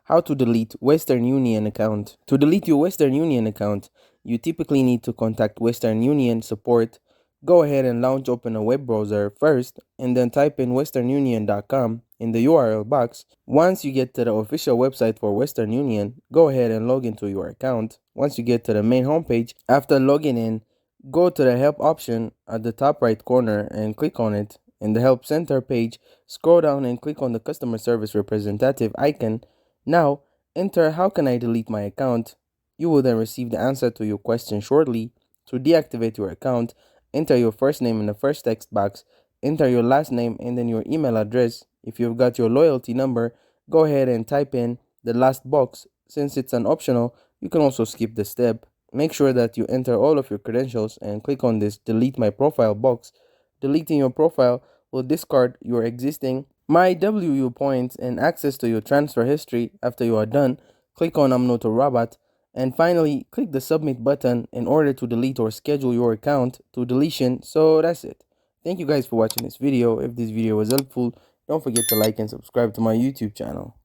how to delete Western Union account. To delete your Western Union account, you typically need to contact Western Union support. Go ahead and open a web browser first and then type in westernunion.com in the URL box. Once you get to the official website for Western Union, go ahead and log into your account. Once you get to the main homepage, after logging in, go to the help option at the top right corner and click on it. In the help center page, scroll down and click on the customer service representative icon. Now, enter how can I delete my account. You will then receive the answer to your question shortly. To deactivate your account, enter your first name in the first text box, enter your last name and then your email address. If you've got your loyalty number, go ahead and type in the last box. Since it's an optional, you can also skip the step. Make sure that you enter all of your credentials and click on this delete my profile box. Deleting your profile will discard your existing MyWU points and access to your transfer history. After you are done, click on I'm not a robot, and finally click the submit button in order to delete or schedule your account to deletion. So that's it. Thank you guys for watching this video. If this video was helpful, don't forget to like and subscribe to my YouTube channel.